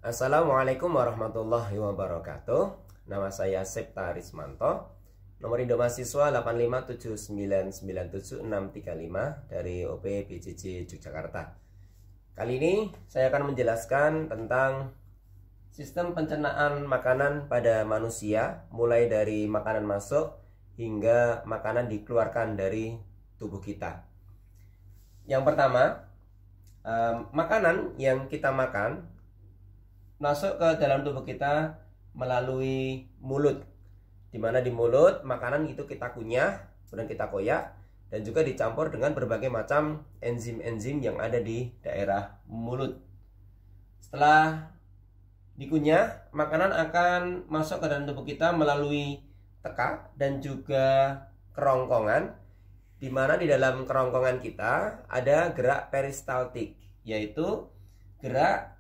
Assalamualaikum warahmatullahi wabarakatuh. Nama saya Septa Rismanto. Nomor induk mahasiswa 857997635 dari OP BCJ Yogyakarta. Kali ini saya akan menjelaskan tentang sistem pencernaan makanan pada manusia, mulai dari makanan masuk hingga makanan dikeluarkan dari tubuh kita. Yang pertama, makanan yang kita makan masuk ke dalam tubuh kita melalui mulut, dimana di mulut makanan itu kita kunyah, kemudian kita koyak, dan juga dicampur dengan berbagai macam enzim-enzim yang ada di daerah mulut. Setelah dikunyah, makanan akan masuk ke dalam tubuh kita melalui tekak dan juga kerongkongan, dimana di dalam kerongkongan kita ada gerak peristaltik, yaitu gerak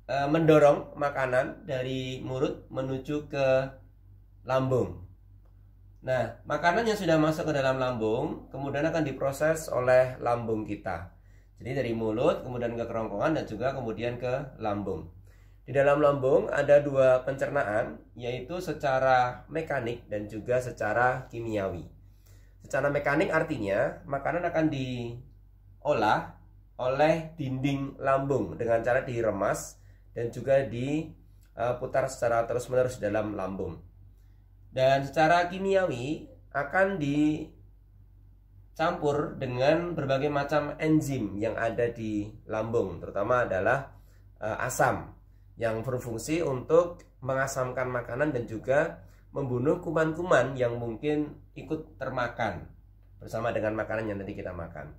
mendorong makanan dari mulut menuju ke lambung. Nah, makanan yang sudah masuk ke dalam lambung kemudian akan diproses oleh lambung kita. Jadi dari mulut kemudian ke kerongkongan dan juga kemudian ke lambung. Di dalam lambung ada dua pencernaan, yaitu secara mekanik dan juga secara kimiawi. Secara mekanik artinya makanan akan diolah oleh dinding lambung dengan cara diremas dan juga diputar secara terus-menerus dalam lambung. Dan secara kimiawi akan dicampur dengan berbagai macam enzim yang ada di lambung, terutama adalah asam yang berfungsi untuk mengasamkan makanan dan juga membunuh kuman-kuman yang mungkin ikut termakan bersama dengan makanan yang nanti kita makan.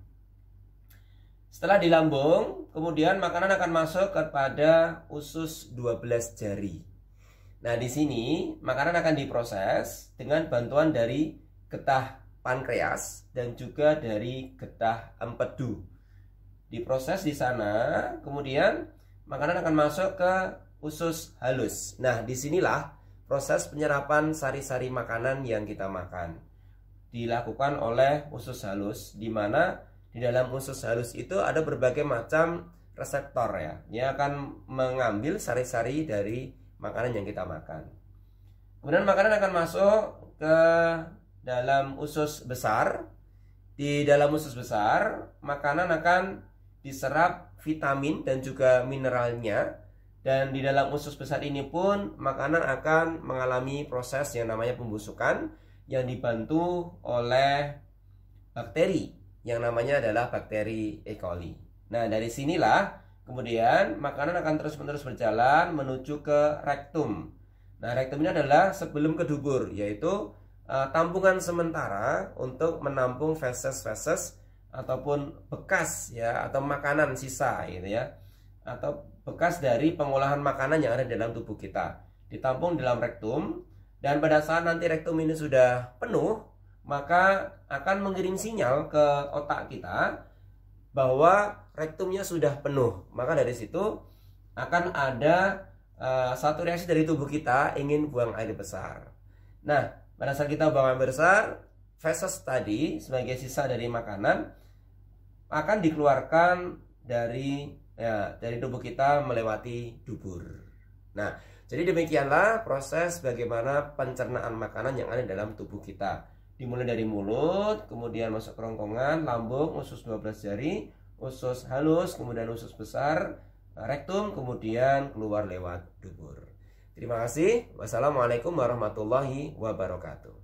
Setelah di lambung, kemudian makanan akan masuk kepada usus 12 jari. Nah, di sini makanan akan diproses dengan bantuan dari getah pankreas dan juga dari getah empedu. Diproses di sana, kemudian makanan akan masuk ke usus halus. Nah, disinilah proses penyerapan sari-sari makanan yang kita makan dilakukan oleh usus halus, di mana di dalam usus halus itu ada berbagai macam reseptor ya. Dia akan mengambil sari-sari dari makanan yang kita makan. Kemudian makanan akan masuk ke dalam usus besar. Di dalam usus besar, makanan akan diserap vitamin dan juga mineralnya. Dan di dalam usus besar ini pun makanan akan mengalami proses yang namanya pembusukan yang dibantu oleh bakteri yang namanya adalah bakteri E. coli. Nah, dari sinilah kemudian makanan akan terus-menerus berjalan menuju ke rektum. Nah, rektum ini adalah sebelum ke dubur, yaitu tampungan sementara untuk menampung feses-feses ataupun bekas ya, atau makanan sisa gitu ya, atau bekas dari pengolahan makanan yang ada di dalam tubuh kita. Ditampung di dalam rektum, dan pada saat nanti rektum ini sudah penuh, maka akan mengirim sinyal ke otak kita bahwa rektumnya sudah penuh. Maka dari situ akan ada satu reaksi dari tubuh kita ingin buang air besar. Nah, pada saat kita buang air besar, feses tadi sebagai sisa dari makanan akan dikeluarkan dari tubuh kita melewati dubur. Nah, jadi demikianlah proses bagaimana pencernaan makanan yang ada dalam tubuh kita. Dimulai dari mulut, kemudian masuk kerongkongan, lambung, usus 12 jari, usus halus, kemudian usus besar, rektum, kemudian keluar lewat dubur. Terima kasih. Wassalamualaikum warahmatullahi wabarakatuh.